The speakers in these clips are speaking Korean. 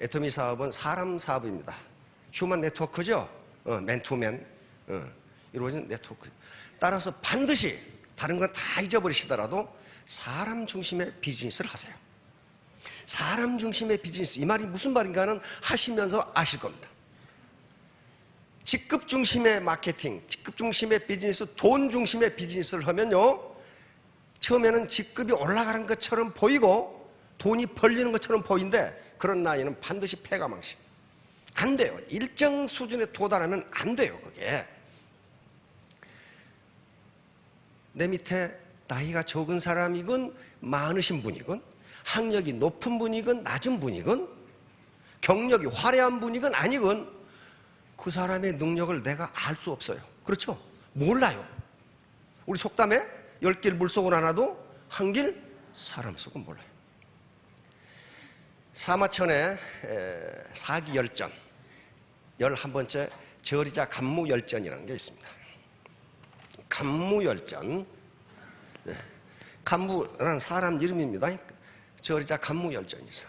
애터미 사업은 사람 사업입니다. 휴먼 네트워크죠. 맨투맨 이루어진 네트워크. 따라서 반드시 다른 건 다 잊어버리시더라도 사람 중심의 비즈니스를 하세요. 사람 중심의 비즈니스, 이 말이 무슨 말인가는 하시면서 아실 겁니다. 직급 중심의 마케팅, 직급 중심의 비즈니스, 돈 중심의 비즈니스를 하면요, 처음에는 직급이 올라가는 것처럼 보이고 돈이 벌리는 것처럼 보이는데 그런 나이는 반드시 패가망신. 안 돼요. 일정 수준에 도달하면 안 돼요. 그게 내 밑에 나이가 적은 사람이건 많으신 분이건 학력이 높은 분이건 낮은 분이건 경력이 화려한 분이건 아니건 그 사람의 능력을 내가 알 수 없어요. 그렇죠? 몰라요. 우리 속담에 10길 물속은 알아도 한 길 사람 속은 몰라요. 사마천의 사기열전 11번째 절이자 간무열전이라는 게 있습니다. 간무열전, 간무라는 사람 이름입니다. 절이자 간무열전이죠.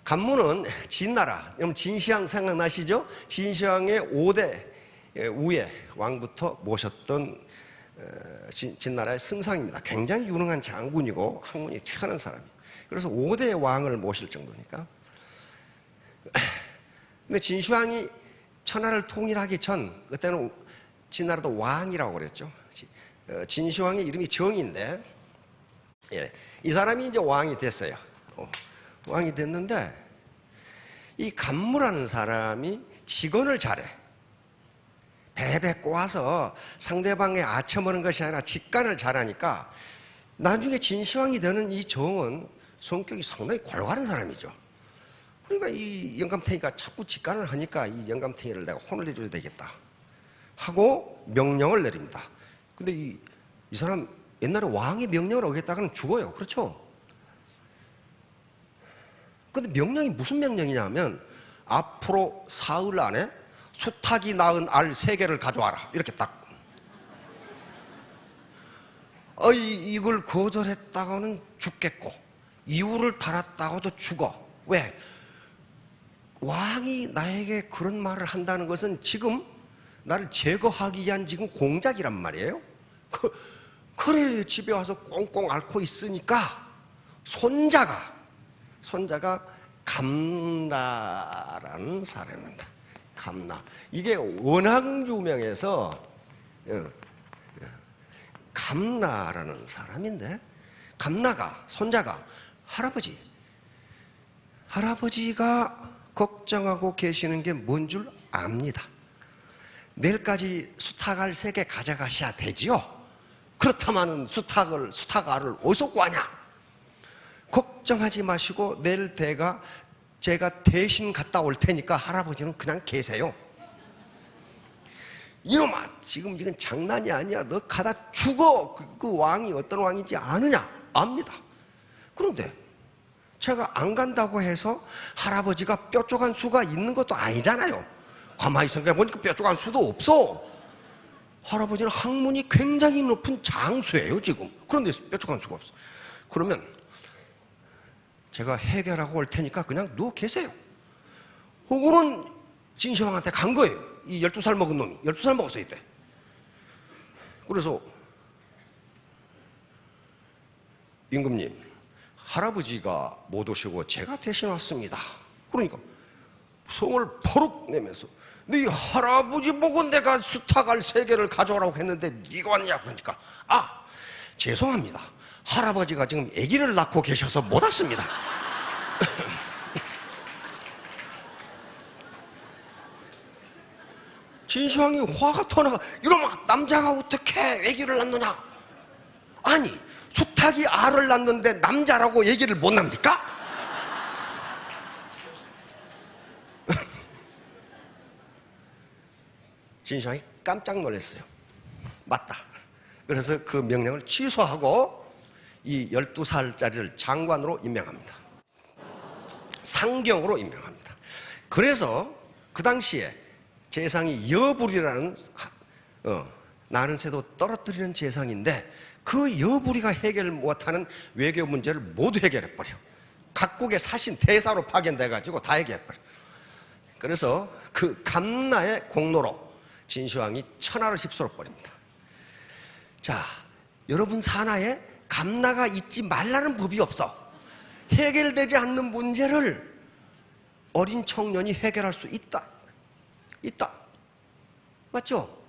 간무는 진나라, 여러분 진시황 생각나시죠? 진시황의 5대 우의 왕부터 모셨던 진나라의 승상입니다. 굉장히 유능한 장군이고 학문이 뛰어난 사람이에요. 그래서 5대 왕을 모실 정도니까. 근데 진시황이 천하를 통일하기 전, 그때는 진나라도 왕이라고 그랬죠. 진시황의 이름이 정인데, 이 사람이 이제 왕이 됐어요. 왕이 됐는데, 이 간무라는 사람이 직언을 잘해. 배배 꼬아서 상대방의 아첨하는 것이 아니라 직관을 잘하니까 나중에 진시황이 되는 이 정은 성격이 상당히 골고루 사람이죠. 그러니까 이 영감탱이가 자꾸 직관을 하니까 이 영감탱이를 내가 혼을 내줘야 되겠다 하고 명령을 내립니다. 근데 이 사람 옛날에 왕의 명령을 어겼다가는 죽어요. 그렇죠? 근데 명령이 무슨 명령이냐면 앞으로 사흘 안에 수탉이 낳은 알 3개를 가져와라. 이렇게 딱. 이걸 거절했다가는 죽겠고 이유를 달았다가도 죽어. 왜? 왕이 나에게 그런 말을 한다는 것은 지금 나를 제거하기 위한 지금 공작이란 말이에요. 그래 집에 와서 꽁꽁 앓고 있으니까 손자가 감나라는 사람입니다. 감나. 이게 워낙 유명해서 감나라는 사람인데, 감나가 손자가 할아버지가 걱정하고 계시는 게 뭔 줄 압니다. 내일까지 수탉알 3개 가져가셔야 되지요. 그렇다면 수탉알을 어디서 구하냐? 걱정하지 마시고 내일 제가 대신 갔다 올 테니까 할아버지는 그냥 계세요. 이놈아, 지금 이건 장난이 아니야. 너 가다 죽어. 그 왕이 어떤 왕인지 아느냐? 압니다. 그런데 제가 안 간다고 해서 할아버지가 뾰족한 수가 있는 것도 아니잖아요. 가만히 생각해보니까 뾰족한 수도 없어. 할아버지는 학문이 굉장히 높은 장수예요 지금. 그런데 뾰족한 수가 없어. 그러면 제가 해결하고 올 테니까 그냥 누워 계세요. 그거는 진시황한테 간 거예요. 이 12살 먹은 놈이 12살 먹었어요 이때. 그래서 임금님, 할아버지가 못 오시고 제가 대신 왔습니다. 그러니까 성을 버럭 내면서 네 할아버지 보고 내가 수탉알 3개를 가져오라고 했는데 네가 왔냐? 그러니까 죄송합니다. 할아버지가 지금 아기를 낳고 계셔서 못 왔습니다. 진시황이 화가 터나가, 이놈아, 남자가 어떻게 아기를 낳느냐? 아니, 수탉이 알을 낳는데 남자라고 얘기를 못 납니까? 진시황이 깜짝 놀랐어요. 맞다. 그래서 그 명령을 취소하고 이 12살짜리를 장관으로 임명합니다. 상경으로 임명합니다. 그래서 그 당시에 재상이 여불이라는 나는 새도 떨어뜨리는 재상인데 그 여불이가 해결 못하는 외교 문제를 모두 해결해버려. 각국의 사신 대사로 파견돼가지고 다 얘기해버려. 그래서 그 감나의 공로로 진시황이 천하를 휩쓸어 버립니다. 자, 여러분 산하에 감나가 있지 말라는 법이 없어. 해결되지 않는 문제를 어린 청년이 해결할 수 있다. 있다. 맞죠?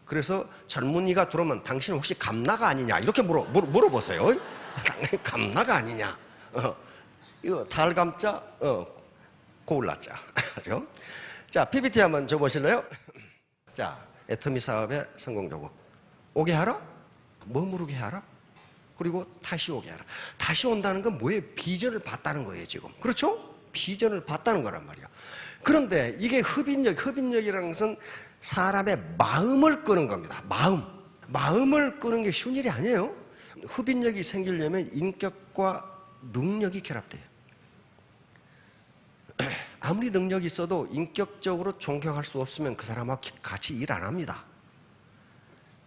그래서 젊은이가 들어오면 당신 혹시 감나가 아니냐 이렇게 물어보세요. 감나가 아니냐. 이거 달감자, 고울라자. 자, PPT 한번 줘보실래요? 자, 애터미 사업의 성공 요구. 오게 하라? 머무르게 하라? 그리고 다시 오게 하라. 다시 온다는 건 뭐예요? 비전을 봤다는 거예요, 지금. 그렇죠? 비전을 봤다는 거란 말이야. 그런데 이게 흡인력이라는 것은 사람의 마음을 끄는 겁니다. 마음을 끄는 게 쉬운 일이 아니에요. 흡인력이 생기려면 인격과 능력이 결합돼요. 아무리 능력이 있어도 인격적으로 존경할 수 없으면 그 사람하고 같이 일 안 합니다.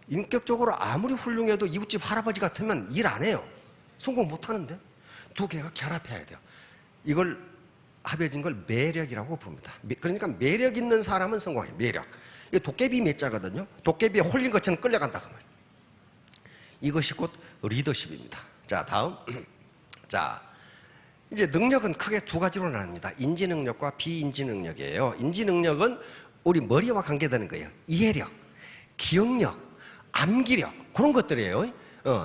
인격적으로 아무리 훌륭해도 이웃집 할아버지 같으면 일 안 해요. 성공 못 하는데. 두 개가 결합해야 돼요. 이걸 합해진 걸 매력이라고 부릅니다. 그러니까 매력 있는 사람은 성공해요. 매력. 이게 도깨비 매자거든요. 도깨비에 홀린 것처럼 끌려간다 그 말이에요. 이것이 곧 리더십입니다. 자, 다음. 자, 이제 능력은 크게 두 가지로 나뉩니다. 인지 능력과 비인지 능력이에요. 인지 능력은 우리 머리와 관계되는 거예요. 이해력, 기억력, 암기력 그런 것들이에요.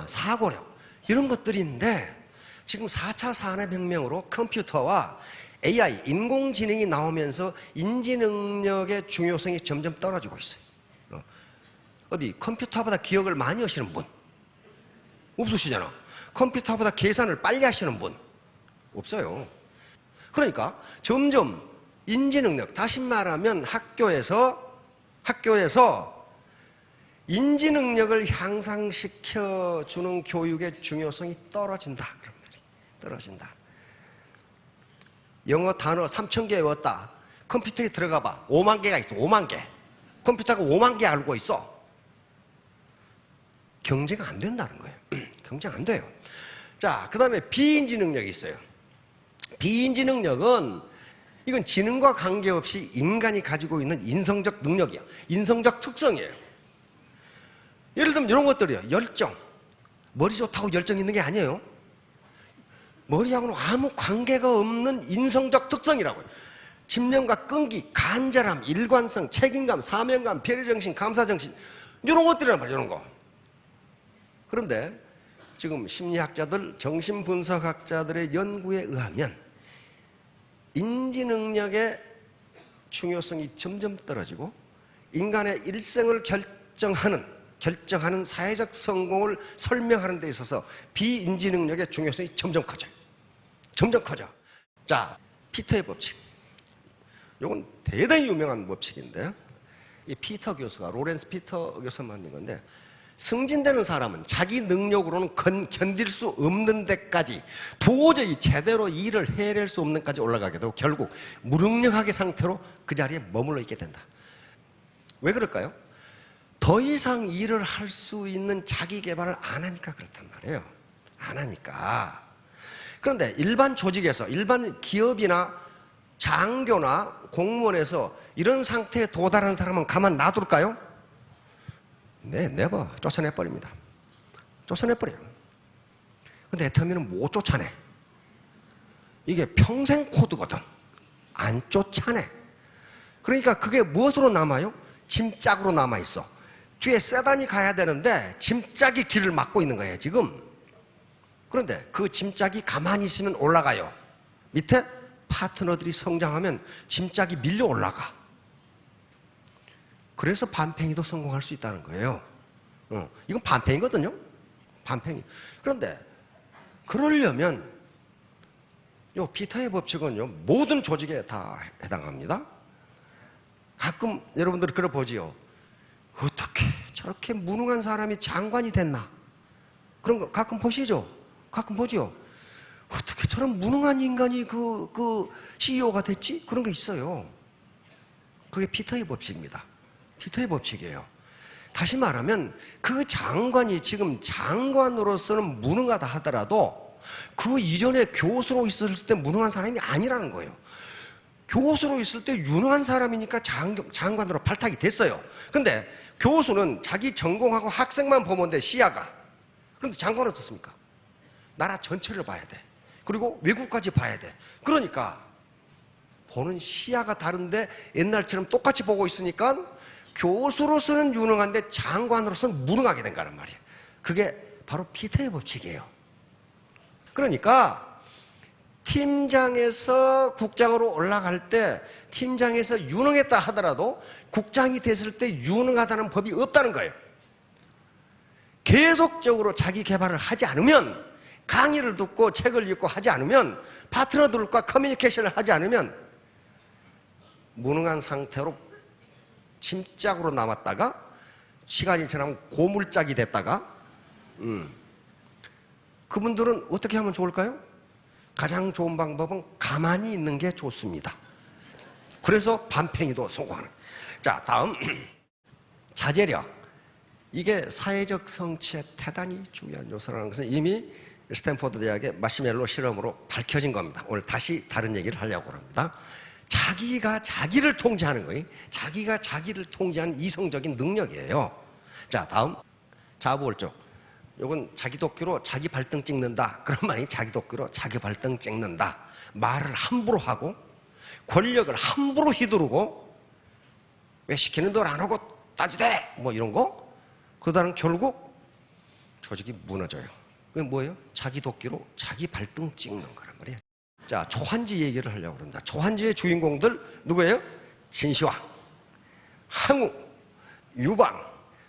사고력 이런 것들인데 지금 4차 산업혁명으로 컴퓨터와 AI, 인공지능이 나오면서 인지 능력의 중요성이 점점 떨어지고 있어요. 어디 컴퓨터보다 기억을 많이 하시는 분? 없으시잖아. 컴퓨터보다 계산을 빨리 하시는 분? 없어요. 그러니까 점점 인지 능력, 다시 말하면 학교에서 인지 능력을 향상시켜 주는 교육의 중요성이 떨어진다. 그런 말이 떨어진다. 영어 단어 3,000개 외웠다. 컴퓨터에 들어가 봐. 5만 개가 있어. 5만 개. 컴퓨터가 5만 개 알고 있어. 경제가 안 된다는 거예요. 경제가 안 돼요. 자, 그 다음에 비인지 능력이 있어요. 비인지 능력은 이건 지능과 관계없이 인간이 가지고 있는 인성적 능력이야. 인성적 특성이에요. 예를 들면 이런 것들이요. 열정. 머리 좋다고 열정 있는 게 아니에요. 머리하고는 아무 관계가 없는 인성적 특성이라고요. 집념과 끈기, 간절함, 일관성, 책임감, 사명감, 배려정신, 감사정신 이런 것들이란 말이에요. 이런 거. 그런데 지금 심리학자들, 정신분석학자들의 연구에 의하면 인지능력의 중요성이 점점 떨어지고 인간의 일생을 결정하는 사회적 성공을 설명하는 데 있어서 비인지능력의 중요성이 점점 커져요. 점점 커져. 자, 피터의 법칙. 이건 대단히 유명한 법칙인데 이 피터 교수가, 로렌스 피터 교수가 만든 건데 승진되는 사람은 자기 능력으로는 견딜 수 없는 데까지 도저히 제대로 일을 해낼 수 없는 데까지 올라가게 되고 결국 무능력하게 상태로 그 자리에 머물러 있게 된다. 왜 그럴까요? 더 이상 일을 할 수 있는 자기 개발을 안 하니까 그렇단 말이에요. 안 하니까. 그런데 일반 조직에서, 일반 기업이나 장교나 공무원에서 이런 상태에 도달한 사람은 가만 놔둘까요? 네, 네버 쫓아내버립니다. 쫓아내버려요. 근데 애터미는 못 쫓아내. 이게 평생 코드거든. 안 쫓아내. 그러니까 그게 무엇으로 남아요? 짐짝으로 남아있어. 뒤에 세단이 가야 되는데 짐짝이 길을 막고 있는 거예요, 지금. 그런데 그 짐짝이 가만히 있으면 올라가요. 밑에 파트너들이 성장하면 짐짝이 밀려 올라가. 그래서 반팽이도 성공할 수 있다는 거예요. 이건 반팽이거든요. 반팽이. 그런데 그러려면 요 피터의 법칙은요 모든 조직에 다 해당합니다. 가끔 여러분들이 그걸 보지요. 어떻게 저렇게 무능한 사람이 장관이 됐나? 그런 거 가끔 보시죠. 가끔 보죠. 어떻게 저런 무능한 인간이 그 CEO가 됐지? 그런 게 있어요. 그게 피터의 법칙입니다. 피터의 법칙이에요. 다시 말하면 그 장관이 지금 장관으로서는 무능하다 하더라도 그 이전에 교수로 있었을 때 무능한 사람이 아니라는 거예요. 교수로 있을 때 유능한 사람이니까 장관으로 발탁이 됐어요. 근데 교수는 자기 전공하고 학생만 보면 돼, 시야가. 그런데 장관은 어떻습니까? 나라 전체를 봐야 돼. 그리고 외국까지 봐야 돼. 그러니까 보는 시야가 다른데 옛날처럼 똑같이 보고 있으니까 교수로서는 유능한데 장관으로서는 무능하게 된 거란 말이에요. 그게 바로 피터의 법칙이에요. 그러니까 팀장에서 국장으로 올라갈 때 팀장에서 유능했다 하더라도 국장이 됐을 때 유능하다는 법이 없다는 거예요. 계속적으로 자기 개발을 하지 않으면, 강의를 듣고 책을 읽고 하지 않으면, 파트너들과 커뮤니케이션을 하지 않으면 무능한 상태로 침짝으로 남았다가 시간이 지나면 고물짝이 됐다가 그분들은 어떻게 하면 좋을까요? 가장 좋은 방법은 가만히 있는 게 좋습니다. 그래서 반팽이도 성공하는. 자, 다음 자제력. 이게 사회적 성취에 대단히 중요한 요소라는 것은 이미 스탠포드 대학의 마시멜로 실험으로 밝혀진 겁니다. 오늘 다시 다른 얘기를 하려고 합니다. 자기가 자기를 통제하는 거예요. 자기가 자기를 통제하는 이성적인 능력이에요. 자, 다음 자부월적. 이건 자기 도끼로 자기 발등 찍는다. 그런 말이 자기 도끼로 자기 발등 찍는다. 말을 함부로 하고 권력을 함부로 휘두르고 왜 시키는 대로 안 하고 따지대 뭐 이런 거. 그러다는 결국 조직이 무너져요. 그게 뭐예요? 자기 도끼로 자기 발등 찍는 거란 말이에요. 자, 초한지 얘기를 하려고 그런다. 초한지의 주인공들 누구예요? 진시황, 항우, 유방,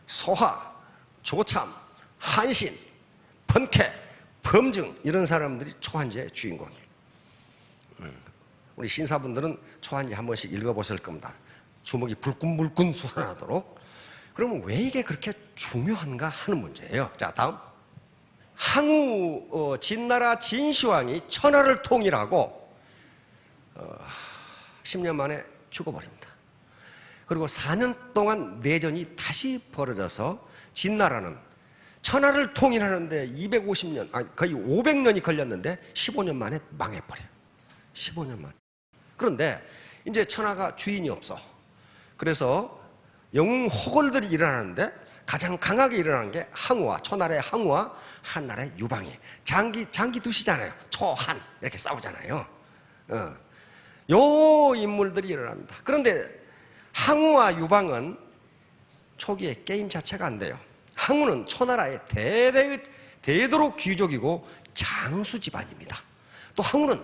소하, 조참, 한신, 번쾌, 범증 이런 사람들이 초한지의 주인공이에요. 우리 신사분들은 초한지 한 번씩 읽어보실 겁니다. 주먹이 불끈불끈 솟아나도록. 그러면 왜 이게 그렇게 중요한가 하는 문제예요. 자, 다음 항우 진나라 진시황이 천하를 통일하고 10년 만에 죽어버립니다. 그리고 4년 동안 내전이 다시 벌어져서 진나라는 천하를 통일하는데 250년, 거의 500년이 걸렸는데 15년 만에 망해버려요. 15년 만에. 그런데 이제 천하가 주인이 없어. 그래서 영웅 호걸들이 일어나는데 가장 강하게 일어나는 게 항우와, 초나라의 항우와 한나라의 유방이. 장기 두시잖아요. 초한 이렇게 싸우잖아요. 요 인물들이 일어납니다. 그런데 항우와 유방은 초기에 게임 자체가 안 돼요. 항우는 초나라의 대대로 귀족이고 장수 집안입니다. 또 항우는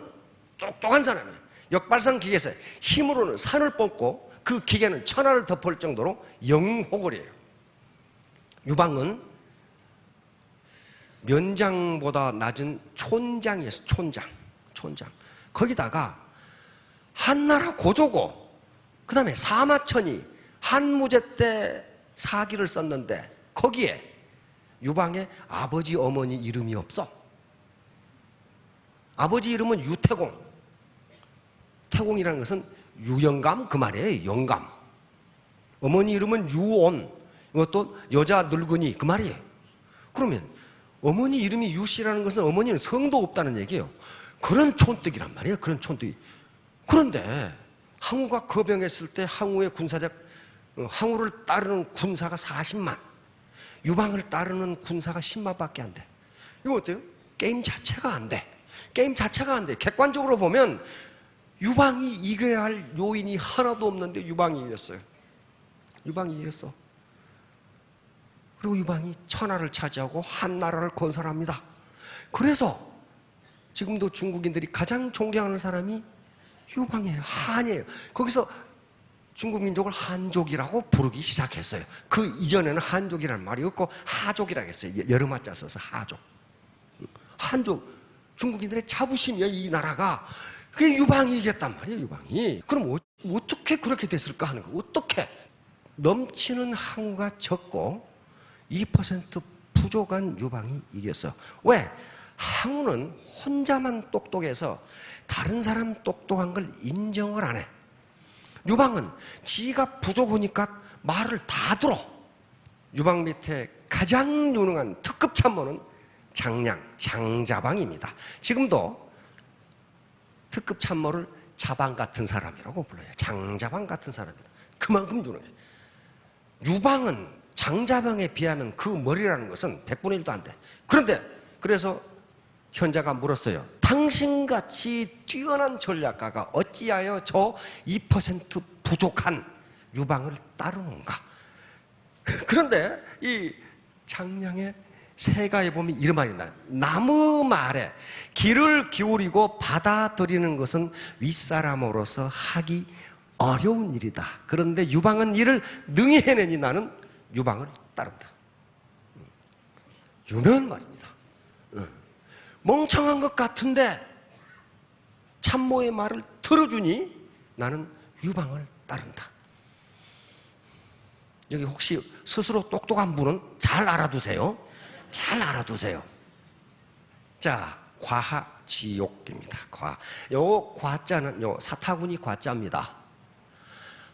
똑똑한 사람이에요. 역발상 기계에서 힘으로는 산을 뻗고 그 기계는 천하를 덮을 정도로 영웅호걸이에요. 유방은 면장보다 낮은 촌장이었어요. 촌장. 거기다가 한나라 고조고, 그 다음에 사마천이 한무제 때 사기를 썼는데 거기에 유방의 아버지 어머니 이름이 없어. 아버지 이름은 유태공. 태공이라는 것은 유영감 그 말이에요. 영감. 어머니 이름은 유온. 이것도 여자 늙은이 그 말이에요. 그러면 어머니 이름이 유씨라는 것은 어머니는 성도 없다는 얘기예요. 그런 촌뜨기란 말이에요. 그런 촌뜨기. 그런데 항우가 거병했을 때 항우의 항우를 따르는 군사가 40만, 유방을 따르는 군사가 10만밖에 안 돼. 이거 어때요? 게임 자체가 안 돼. 게임 자체가 안 돼. 객관적으로 보면 유방이 이겨야 할 요인이 하나도 없는데 유방이 이겼어요. 유방이 이겼어. 그리고 유방이 천하를 차지하고 한나라를 건설합니다. 그래서 지금도 중국인들이 가장 존경하는 사람이 유방이에요. 한이에요. 거기서 중국 민족을 한족이라고 부르기 시작했어요. 그 이전에는 한족이라는 말이 없고 하족이라고 했어요. 여러 마자 써서 하족. 한족. 중국인들의 자부심이에요. 이 나라가. 그게 유방이 이겼단 말이에요. 유방이. 그럼 어떻게 그렇게 됐을까 하는 거. 어떻게. 넘치는 항우가 적고 2% 부족한 유방이 이겼어. 왜? 항우는 혼자만 똑똑해서 다른 사람 똑똑한 걸 인정을 안 해. 유방은 지가 부족하니까 말을 다 들어. 유방 밑에 가장 유능한 특급 참모는 장량, 장자방입니다. 지금도 특급 참모를 자방 같은 사람이라고 불러요. 장자방 같은 사람입니다. 그만큼 주는 거예요. 유방은 장자방에 비하면 그 머리라는 것은 100분의 1도 안 돼. 그런데 그래서 현자가 물었어요. 당신같이 뛰어난 전략가가 어찌하여 저 2% 부족한 유방을 따르는가? 그런데 이 장량의 세가에 보면 이런 말이 나요. 나무 말에 귀를 기울이고 받아들이는 것은 윗사람으로서 하기 어려운 일이다. 그런데 유방은 이를 능히 해내니 나는 유방을 따른다. 유명한 말입니다. 멍청한 것 같은데 참모의 말을 들어주니 나는 유방을 따른다. 여기 혹시 스스로 똑똑한 분은 잘 알아두세요. 잘 알아두세요. 자, 과하지옥입니다. 요 과자는 요 사타구니 과자입니다.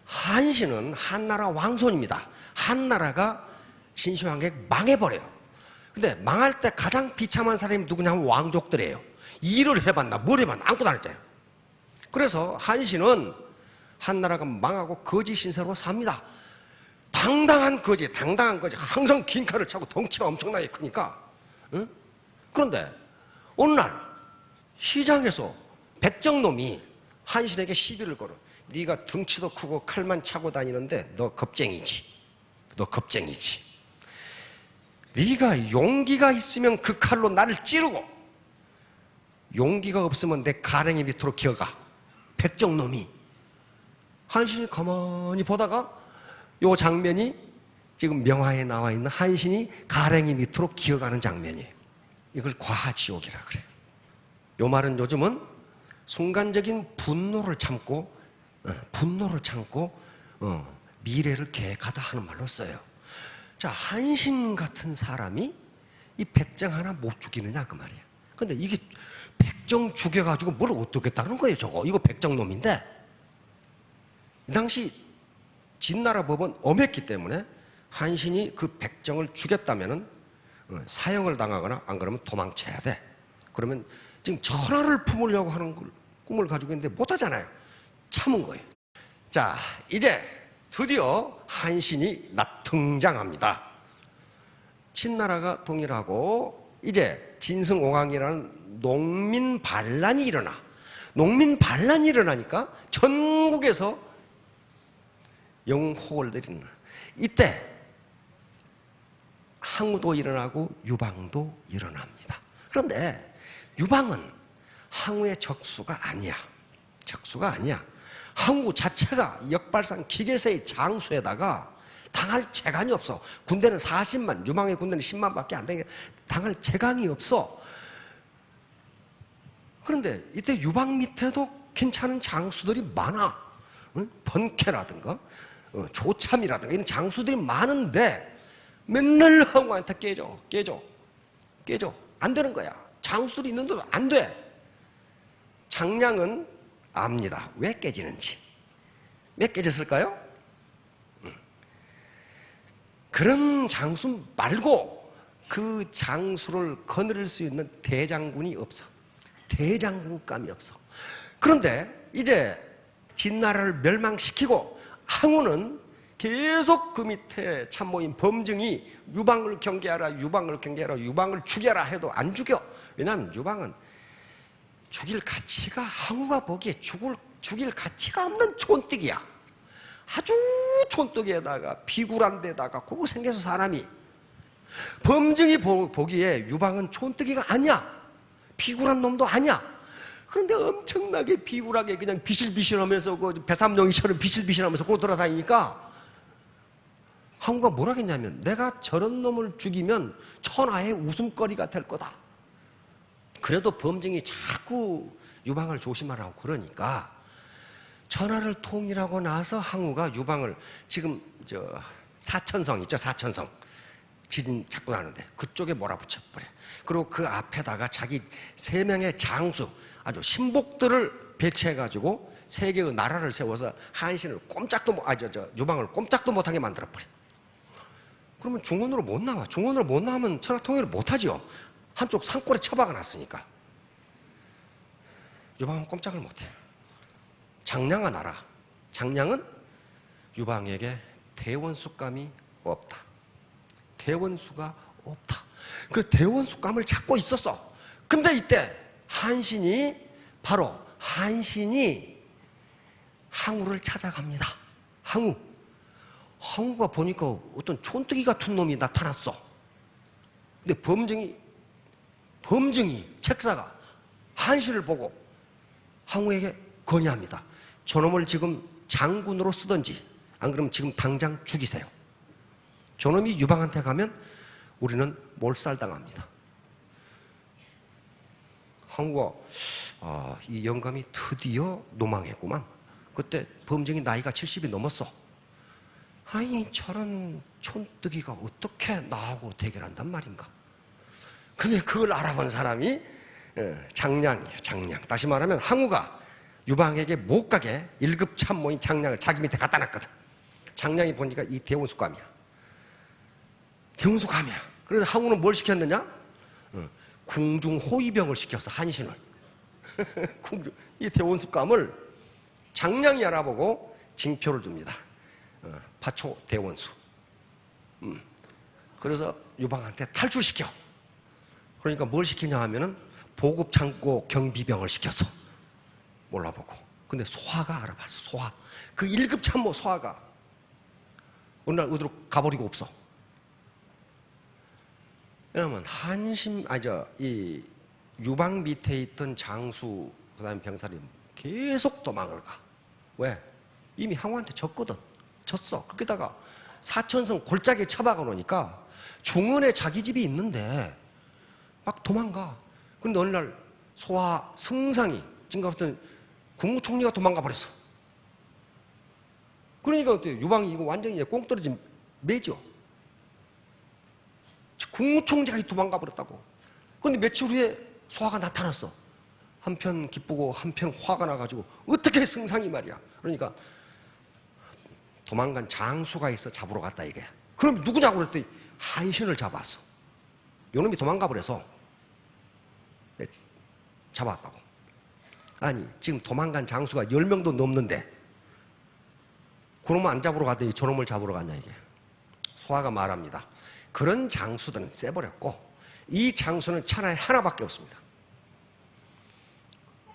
한신은 한나라 왕손입니다. 한나라가 진시황객 망해버려요. 근데 망할 때 가장 비참한 사람이 누구냐면 왕족들이에요. 일을 해봤나 뭘 해봤나 아무것도 안 했잖아요. 그래서 한신은 한나라가 망하고 거지 신세로 삽니다. 당당한 거지. 항상 긴 칼을 차고 덩치가 엄청나게 크니까. 응? 그런데 어느 날 시장에서 백정놈이 한신에게 시비를 걸어. 네가 덩치도 크고 칼만 차고 다니는데 너 겁쟁이지. 네가 용기가 있으면 그 칼로 나를 찌르고 용기가 없으면 내 가랭이 밑으로 기어가. 백정놈이. 한신이 가만히 보다가 요 장면이 지금 명화에 나와 있는 한신이 가랭이 밑으로 기어가는 장면이에요. 이걸 과하지옥이라 그래요. 요 말은 요즘은 순간적인 분노를 참고 미래를 계획하다 하는 말로 써요. 자, 한신 같은 사람이 이 백정 하나 못 죽이느냐 그 말이야. 근데 이게 백정 죽여가지고 뭘 어떻겠다는 거예요 저거. 이거 백정놈인데 이 당시 진나라 법은 엄했기 때문에 한신이 그 백정을 죽였다면은 사형을 당하거나 안 그러면 도망쳐야 돼. 그러면 지금 전하를 품으려고 하는 걸 꿈을 가지고 있는데 못하잖아요. 참은 거예요. 자, 이제 드디어 한신이 등장합니다. 친나라가 통일하고 이제 진승오강이라는 농민 반란이 일어나. 농민 반란이 일어나니까 전국에서 영호를 내리는. 이때 항우도 일어나고 유방도 일어납니다. 그런데 유방은 항우의 적수가 아니야. 항우 자체가 역발상 기계세의 장수에다가 당할 재간이 없어. 군대는 40만, 유방의 군대는 10만밖에 안 되게 당할 재간이 없어. 그런데 이때 유방 밑에도 괜찮은 장수들이 많아. 번케라든가 조참이라든가 이런 장수들이 많은데 맨날 항우한테 깨져. 안 되는 거야. 장수들이 있는데도 안 돼. 장량은 압니다. 왜 깨지는지. 왜 깨졌을까요? 그런 장수 말고 그 장수를 거느릴 수 있는 대장군이 없어. 대장군감이 없어. 그런데 이제 진나라를 멸망시키고 항우는 계속 그 밑에 참모인 범증이 유방을 경계하라, 유방을 죽여라 해도 안 죽여. 왜냐하면 유방은 죽일 가치가 항우가 보기에 죽일 가치가 없는 촌뜨기야. 아주 촌뜨기에다가 비굴한 데다가 그거 생겨서 사람이. 범증이 보기에 유방은 촌뜨기가 아니야. 비굴한 놈도 아니야. 그런데 엄청나게 비굴하게 그냥 비실비실하면서 그 배삼룡이처럼 비실비실하면서 고 돌아다니니까 항우가 뭐라 했냐면 내가 저런 놈을 죽이면 천하의 웃음거리가 될 거다. 그래도 범증이 자꾸 유방을 조심하라고 그러니까 천하를 통일하고 나서 항우가 유방을 지금 사천성 있죠. 사천성 지진 자꾸 나는데 그쪽에 몰아붙여버려. 그리고 그 앞에다가 자기 3명의 장수 아주 신복들을 배치해가지고 3개의 나라를 세워서 한신을 유방을 꼼짝도 못하게 만들어버려. 그러면 중원으로 못 나와. 중원으로 못 나오면 천하 통일을 못하지요. 한쪽 산골에 처박아 놨으니까 유방은 꼼짝을 못해. 장량아 나라. 장량은 유방에게 대원수감이 없다. 대원수가 없다. 그래서 대원수감을 찾고 있었어. 근데 이때 바로 한신이 항우를 찾아갑니다. 항우가 보니까 어떤 촌뜨기 같은 놈이 나타났어. 근데 범증이 책사가 한신을 보고 항우에게 건의합니다. 저놈을 지금 장군으로 쓰든지 안 그러면 지금 당장 죽이세요. 저놈이 유방한테 가면 우리는 몰살당합니다. 항우가 이 영감이 드디어 노망했구만. 그때 범증이 나이가 70이 넘었어. 아니 저런 촌뜨기가 어떻게 나하고 대결한단 말인가. 근데 그걸 알아본 사람이 장량이에요. 장량. 다시 말하면 항우가 유방에게 못 가게 1급 참모인 장량을 자기 밑에 갖다 놨거든. 장량이 보니까 이 대원수감이야. 그래서 항우는 뭘 시켰느냐? 궁중호위병을 시켰어. 한신을. 이 대원수감을 장량이 알아보고 징표를 줍니다. 파초 대원수. 그래서 유방한테 탈출시켜. 그러니까 뭘 시키냐 하면은 보급창고 경비병을 시켰어. 몰라보고. 근데 소화가 알아봤어. 소화. 그 1급 참모 소화가 어느 날 어디로 가버리고 없어. 왜냐면 이 유방 밑에 있던 장수 그다음에 병사들이 계속 도망을 가. 왜? 이미 항우한테 졌어. 거기다가 사천성 골짜기에 처박아 놓으니까 중원에 자기 집이 있는데 막 도망가. 근데 어느 날 소화 승상이 지금 같은 국무총리가 도망가 버렸어. 그러니까 어때요? 유방이 이거 완전히 꽁 떨어진 매죠. 국무총리가 도망가 버렸다고. 그런데 며칠 후에 소화가 나타났어. 한편 기쁘고 한편 화가 나가지고 어떻게 승상이 말이야. 그러니까 도망간 장수가 있어 잡으러 갔다 이게. 그럼 누구냐고 그랬더니 한신을 잡았어. 요놈이 도망가 버려서 잡았다고. 아니 지금 도망간 장수가 10명도 넘는데 그놈을 안 잡으러 갔더니 저놈을 잡으러 갔냐 이게. 소화가 말합니다. 그런 장수들은 쎄버렸고 이 장수는 차라리 하나밖에 없습니다.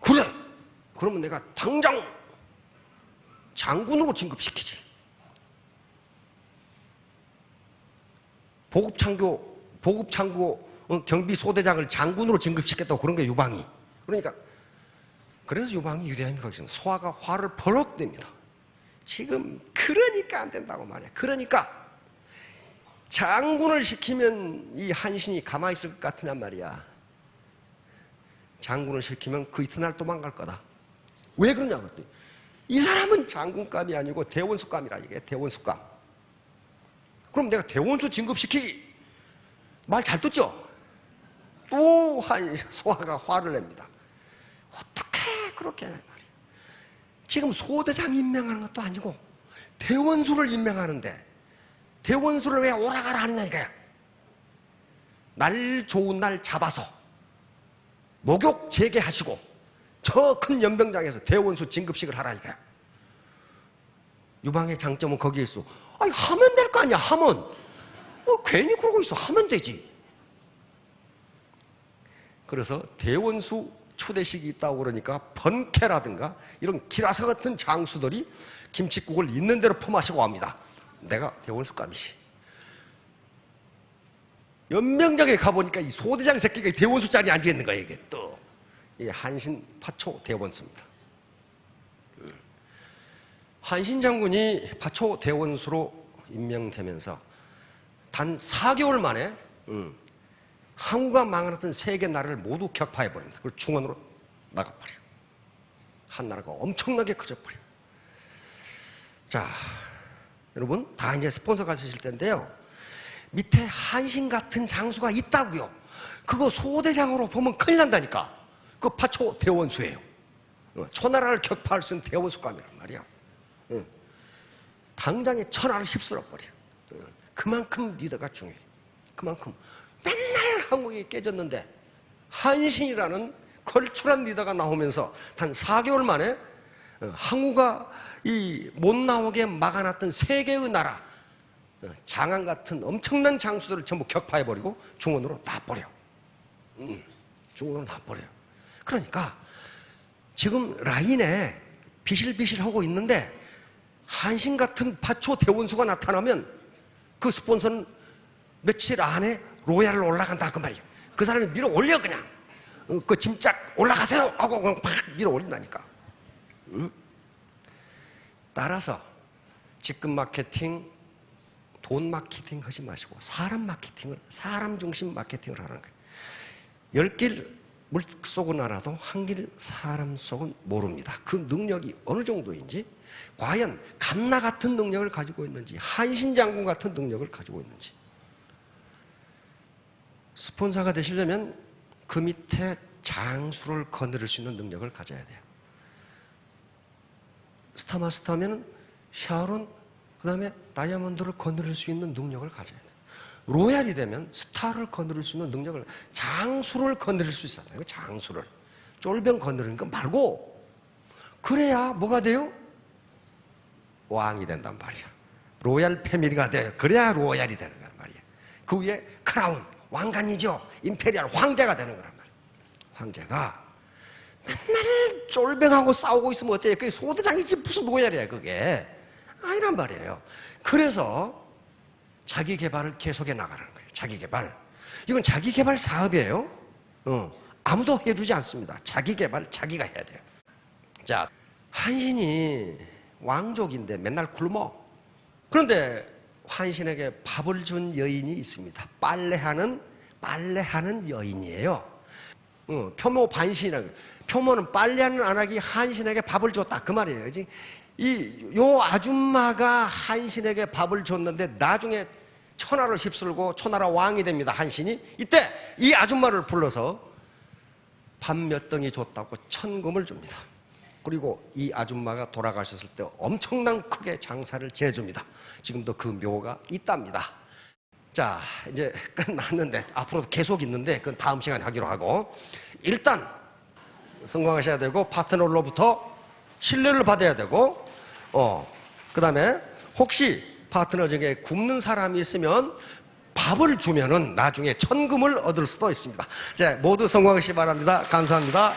그래! 그러면 내가 당장 장군으로 진급시키지. 보급창고 경비소대장을 장군으로 진급시켰다고 그런 게 유방이. 그러니까 그래서 유방이 유대함이 거기서 소화가 화를 버럭 냅니다. 지금 그러니까 안 된다고 말이야. 그러니까 장군을 시키면 이 한신이 가만히 있을 것 같으냔 말이야. 장군을 시키면 그 이튿날 도망갈 거다. 왜 그러냐고 그랬더니 이 사람은 장군감이 아니고 대원수감이라 이게. 대원수감. 그럼 내가 대원수 진급시키지. 말 잘 듣죠? 또 소화가 화를 냅니다. 어떻게 그렇게 말이야. 지금 소대장 임명하는 것도 아니고 대원수를 임명하는데 대원수를 왜 오라가라 하느냐 이거야. 날 좋은 날 잡아서 목욕 재개하시고 저 큰 연병장에서 대원수 진급식을 하라 이거야. 유방의 장점은 거기에 있어. 아니 하면 될 거 아니야. 하면 괜히 그러고 있어. 하면 되지. 그래서 대원수 초대식이 있다고 그러니까 번케라든가 이런 기라사 같은 장수들이 김칫국을 있는 대로 퍼마시고 합니다. 내가 대원수감이지. 연명장에 가보니까 이 소대장 새끼가 대원수 자리에 앉아있는 거야 이게 또. 이게 한신 파초 대원수입니다. 한신 장군이 파초 대원수로 임명되면서 단 4개월 만에 항우가 망하던 세계 나라를 모두 격파해버립니다. 그리고 중원으로 나가버려. 한 나라가 엄청나게 커져버려. 자, 여러분 다 이제 스폰서 가실 텐데요. 밑에 한신 같은 장수가 있다고요. 그거 소대장으로 보면 큰일 난다니까. 그 파초 대원수예요. 초나라를 격파할 수 있는 대원수감이란 말이야. 당장에 천하를 휩쓸어 버려. 그만큼 리더가 중요해. 그만큼 맨날 한국이 깨졌는데 한신이라는 걸출한 리더가 나오면서 단 4개월 만에 항우가 이 못 나오게 막아놨던 세 개의 나라, 장안 같은 엄청난 장수들을 전부 격파해버리고 중원으로 놔버려. 중원으로 놔버려요. 그러니까 지금 라인에 비실비실하고 있는데 한신 같은 파초 대원수가 나타나면 그 스폰서는 며칠 안에 로얄로 올라간다 그 말이에요. 그 사람이 밀어 올려 그냥. 그 짐짝 올라가세요 하고 그냥 팍 밀어 올린다니까. 따라서 직급 마케팅, 돈 마케팅 하지 마시고 사람 마케팅을, 사람 중심 마케팅을 하는 거예요. 10길 물속은 알아도 한 길 사람 속은 모릅니다. 그 능력이 어느 정도인지, 과연 감나 같은 능력을 가지고 있는지, 한신장군 같은 능력을 가지고 있는지. 스폰서가 되시려면 그 밑에 장수를 거느릴 수 있는 능력을 가져야 돼요. 스타마스터면 샤론, 그 다음에 다이아몬드를 거느릴 수 있는 능력을 가져야 돼요. 로얄이 되면 스타를 거느릴 수 있는 능력을, 장수를 거느릴 수 있어야 돼요. 장수를. 쫄병 거느리는 거 말고. 그래야 뭐가 돼요? 왕이 된단 말이야. 로얄 패밀리가 돼요. 그래야 로얄이 되는 거란 말이야. 그 위에 크라운, 왕관이죠. 임페리얼 황제가 되는 거란 말이야. 황제가 맨날 쫄병하고 싸우고 있으면 어때요? 그게 소대장이지 무슨 로얄이야 그게. 아니란 말이에요. 그래서 자기 개발을 계속해 나가는 거예요. 자기 개발. 이건 자기 개발 사업이에요. 아무도 해주지 않습니다. 자기 개발 자기가 해야 돼요. 자, 한신이 왕족인데 맨날 굶어. 그런데 한신에게 밥을 준 여인이 있습니다. 빨래하는 여인이에요. 표모 반신이라고. 표모는 빨래하는 안하기 한신에게 밥을 줬다 그 말이에요. 요 아줌마가 한신에게 밥을 줬는데 나중에 천하를 휩쓸고 천하라 왕이 됩니다. 한신이. 이때 이 아줌마를 불러서 밥 몇 덩이 줬다고 천금을 줍니다. 그리고 이 아줌마가 돌아가셨을 때 엄청난 크게 장사를 지내줍니다. 지금도 그 묘가 있답니다. 자, 이제 끝났는데 앞으로도 계속 있는데 그건 다음 시간에 하기로 하고, 일단 성공하셔야 되고 파트너로부터 신뢰를 받아야 되고, 그 다음에 혹시 파트너 중에 굶는 사람이 있으면 밥을 주면은 나중에 천금을 얻을 수도 있습니다. 자, 모두 성공하시기 바랍니다. 감사합니다.